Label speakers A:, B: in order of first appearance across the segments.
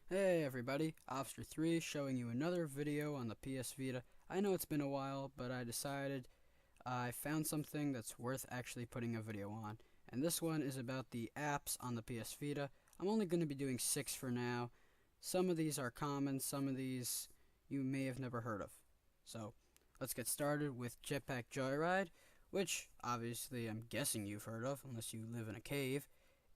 A: Hey everybody, Officer3 showing you another video on the PS Vita. I know it's been a while, but I decided I found something that's worth actually putting a video on. And this one is about the apps on the PS Vita. I'm only going to be doing 6 for now. Some of these are common, some of these you may have never heard of. So, let's get started with Jetpack Joyride, which obviously I'm guessing you've heard of, unless you live in a cave.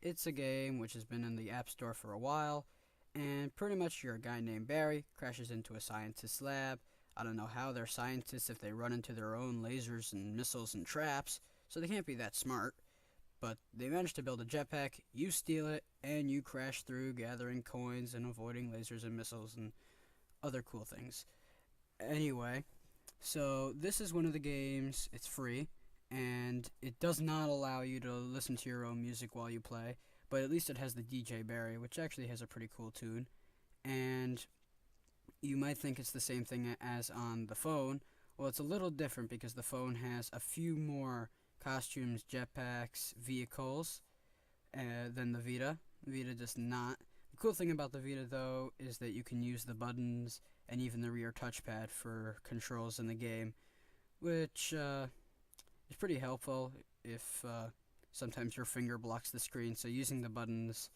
A: It's a game which has been in the App Store for a while, and pretty much you're a guy named Barry, crashes into a scientist's lab. I don't know how they're scientists if they run into their own lasers and missiles and traps, so they can't be that smart. But they manage to build a jetpack, you steal it, and you crash through gathering coins and avoiding lasers and missiles and other cool things. Anyway, so this is one of the games, it's free, and it does not allow you to listen to your own music while you play, but at least it has the DJ Barry, which actually has a pretty cool tune. And you might think it's the same thing as on the phone. Well, it's a little different because the phone has a few more costumes, jetpacks, vehicles than the Vita. The Vita does not. The cool thing about the Vita, though, is that you can use the buttons and even the rear touchpad for controls in the game, which is pretty helpful if sometimes your finger blocks the screen. So using the buttons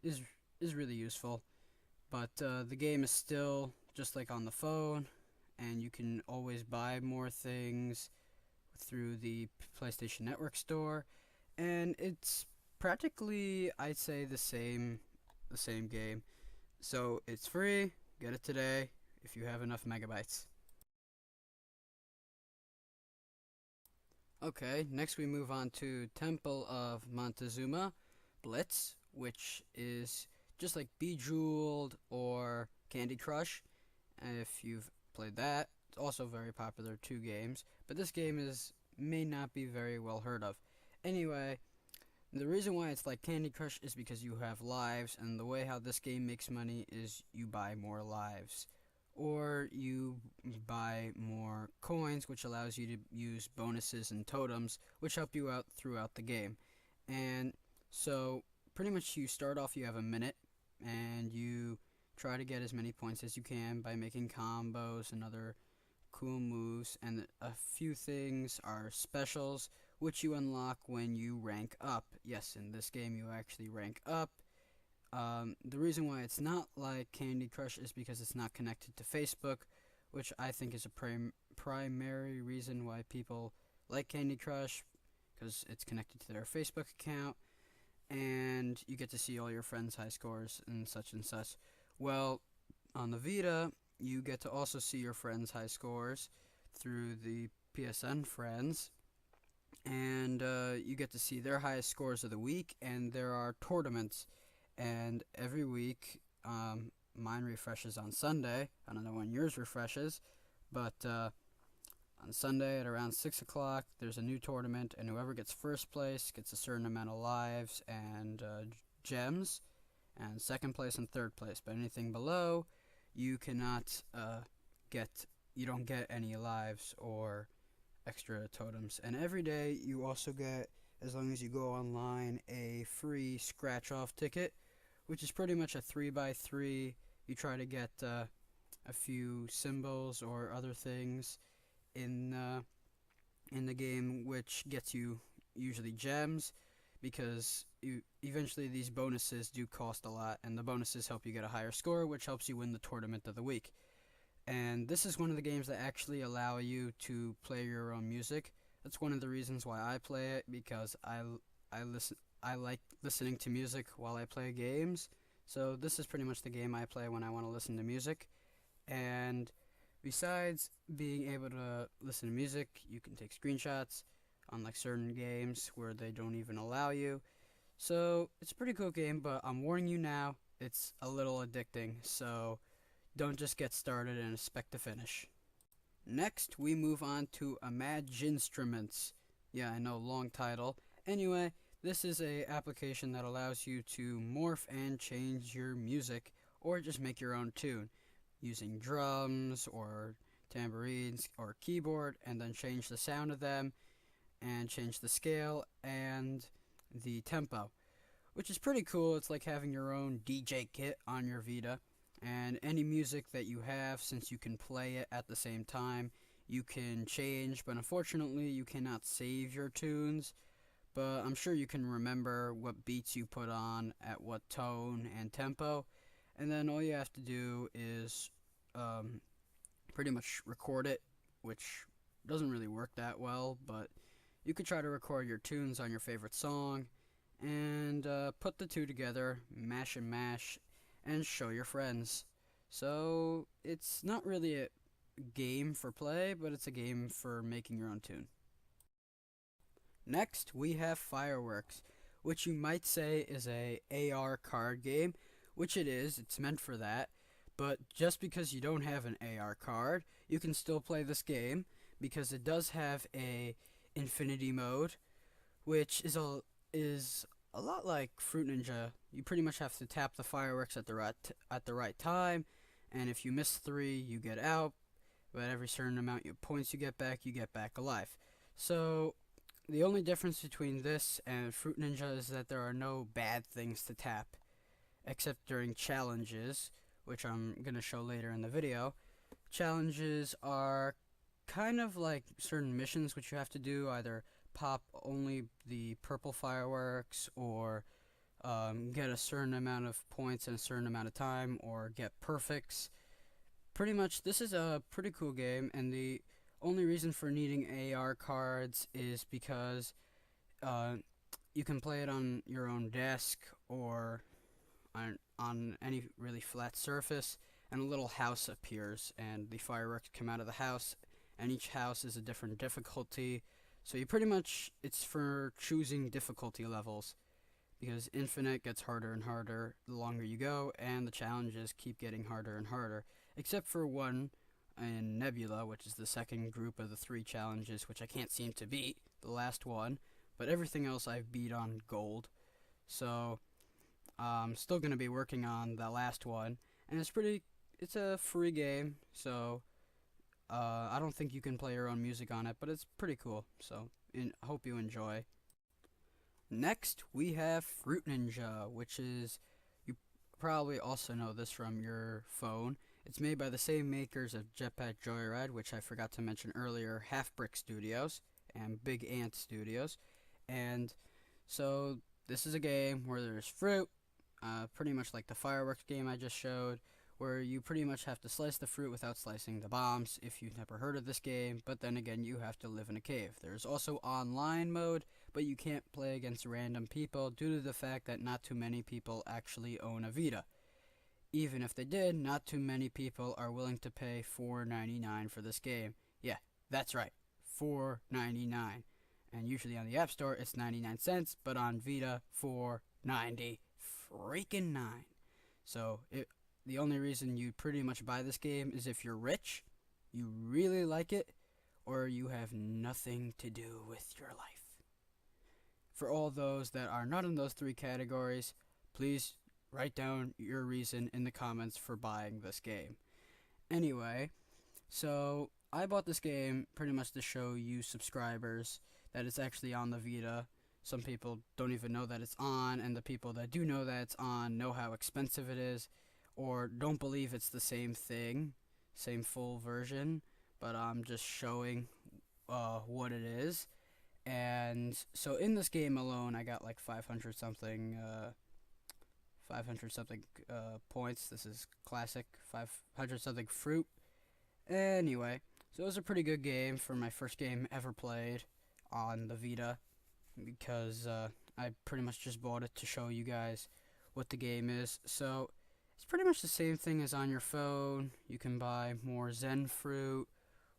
A: is is really useful. But the game is still just like on the phone, and you can always buy more things through the PlayStation Network store, and it's practically, I'd say, the same game. So it's free. Get it today if you have enough megabytes. Okay, next we move on to Temple of Montezuma Blitz, which is just like Bejeweled or Candy Crush. And if you've played that, it's also very popular, two games. But this game is may not be very well heard of. Anyway, the reason why it's like Candy Crush is because you have lives, and the way how this game makes money is you buy more lives. Or you buy more coins, which allows you to use bonuses and totems, which help you out throughout the game. And so, pretty much, you start off, you have a minute, and you try to get as many points as you can by making combos and other cool moves. And a few things are specials, which you unlock when you rank up. Yes, in this game, you actually rank up. The reason why it's not like Candy Crush is because it's not connected to Facebook, which I think is a primary reason why people like Candy Crush, because it's connected to their Facebook account, and you get to see all your friends' high scores and such and such. Well, on the Vita, you get to also see your friends' high scores through the PSN friends, and you get to see their highest scores of the week, and there are tournaments, and every week, mine refreshes on Sunday. I don't know when yours refreshes, but on Sunday at around 6 o'clock, there's a new tournament, and whoever gets first place gets a certain amount of lives and gems, and second place and third place. But anything below, you cannot get, you don't get any lives or extra totems. And every day, you also get, as long as you go online, a free scratch off ticket, which is pretty much a 3x3. You try to get a few symbols or other things in in the game, which gets you usually gems, because eventually these bonuses do cost a lot, and the bonuses help you get a higher score, which helps you win the tournament of the week. And this is one of the games that actually allow you to play your own music. That's one of the reasons why I play it, because I like listening to music while I play games. So this is pretty much the game I play when I want to listen to music. And besides being able to listen to music, you can take screenshots on like certain games where they don't even allow you. So it's a pretty cool game, but I'm warning you now, it's a little addicting. So don't just get started and expect to finish. Next, we move on to Instruments. Yeah, I know, long title. Anyway, this is a application that allows you to morph and change your music, or just make your own tune using drums or tambourines or keyboard, and then change the sound of them and change the scale and the tempo, which is pretty cool. It's like having your own DJ kit on your Vita. And any music that you have, since you can play it at the same time, you can change, but unfortunately you cannot save your tunes. But I'm sure you can remember what beats you put on at what tone and tempo, and then all you have to do is um, pretty much record it, which doesn't really work that well, but you could try to record your tunes on your favorite song and put the two together, mash, and show your friends. So it's not really a game for play, but it's a game for making your own tune. Next, we have Fireworks, which you might say is a AR card game, which it is. It's meant for that. But just because you don't have an AR card, you can still play this game because it does have a infinity mode, which is a lot like Fruit Ninja. You pretty much have to tap the fireworks at the right time, and if you miss 3, you get out. But every certain amount of points you get back alive. So the only difference between this and Fruit Ninja is that there are no bad things to tap, except during challenges, which I'm going to show later in the video. Challenges are kind of like certain missions which you have to do, either pop only the purple fireworks, or get a certain amount of points in a certain amount of time, or get perfects. Pretty much, this is a pretty cool game, and the only reason for needing AR cards is because uh, you can play it on your own desk or on any really flat surface, and a little house appears, and the fireworks come out of the house, and each house is a different difficulty. So you pretty much, it's for choosing difficulty levels, because Infinite gets harder and harder the longer you go, and the challenges keep getting harder and harder, except for one in Nebula, which is the second group of the 3 challenges, which I can't seem to beat, the last one, but everything else I've beat on gold. So I'm still going to be working on the last one, and it's a free game, so I don't think you can play your own music on it, but it's pretty cool, so hope you enjoy. Next, we have Fruit Ninja, which is, you probably also know this from your phone. It's made by the same makers of Jetpack Joyride, which I forgot to mention earlier, Half Brick Studios and Big Ant Studios. And so this is a game where there's fruit, pretty much like the fireworks game I just showed, where you pretty much have to slice the fruit without slicing the bombs if you've never heard of this game, but then again, you have to live in a cave. There's also online mode, but you can't play against random people due to the fact that not too many people actually own a Vita. Even if they did, not too many people are willing to pay $4.99 for this game. Yeah, that's right, $4.99. And usually on the App Store it's 99 cents, but on Vita, $4.90 freaking 9. So the only reason you pretty much buy this game is if you're rich, you really like it, or you have nothing to do with your life. For all those that are not in those 3 categories, please write down your reason in the comments for buying this game. Anyway, so I bought this game pretty much to show you subscribers that it's actually on the Vita. Some people don't even know that it's on, and the people that do know that it's on know how expensive it is, or don't believe it's the same thing, same full version, but I'm just showing what it is. And so in this game alone, I got like 500 something points. This is classic, 500 something fruit. Anyway, so it was a pretty good game for my first game ever played on the Vita, because I pretty much just bought it to show you guys what the game is. So it's pretty much the same thing as on your phone. You can buy more Zen fruit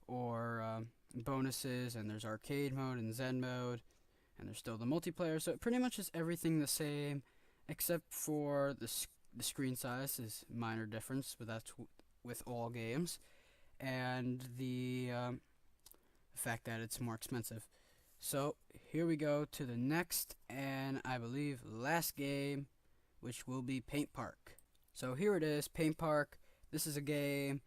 A: or bonuses, and there's arcade mode and Zen mode, and there's still the multiplayer. So it pretty much is everything the same, except for the screen size is minor difference, but that's with all games, and the fact that it's more expensive. So here we go to the next, and I believe last game, which will be Paint Park. So here it is, Paint Park. This is a game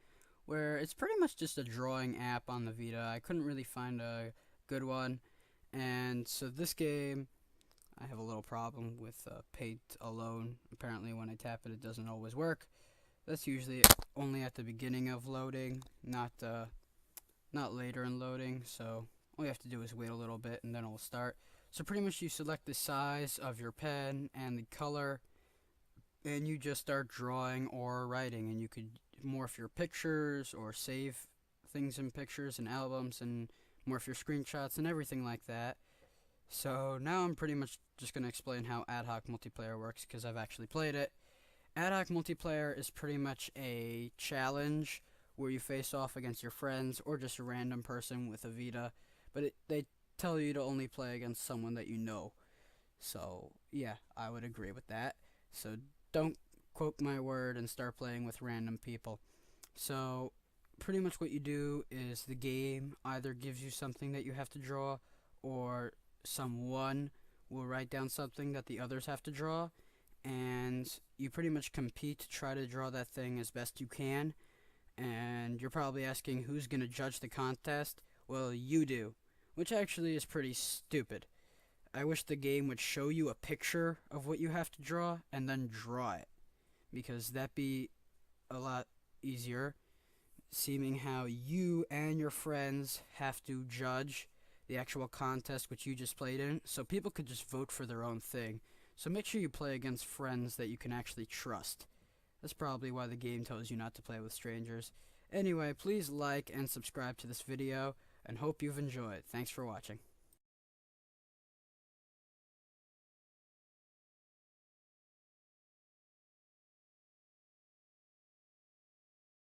A: where it's pretty much just a drawing app on the Vita. I couldn't really find a good one, and so this game, I have a little problem with paint alone. Apparently when I tap it, it doesn't always work. That's usually only at the beginning of loading, not later in loading. So all you have to do is wait a little bit and then it will start. So pretty much you select the size of your pen and the color, and you just start drawing or writing, and you could morph your pictures or save things in pictures and albums and morph your screenshots and everything like that. So now I'm pretty much just going to explain how ad hoc multiplayer works because I've actually played it. Ad hoc multiplayer is pretty much a challenge where you face off against your friends or just a random person with a Vita, but they tell you to only play against someone that you know. So yeah, I would agree with that. So don't quote my word and start playing with random people. So pretty much what you do is the game either gives you something that you have to draw, or someone will write down something that the others have to draw, and you pretty much compete to try to draw that thing as best you can. And you're probably asking who's going to judge the contest. Well, you do, which actually is pretty stupid. I wish the game would show you a picture of what you have to draw and then draw it, because that'd be a lot easier, seeming how you and your friends have to judge the actual contest which you just played in, so people could just vote for their own thing. So make sure you play against friends that you can actually trust. That's probably why the game tells you not to play with strangers. Anyway, please like and subscribe to this video, and hope you've enjoyed. Thanks for watching.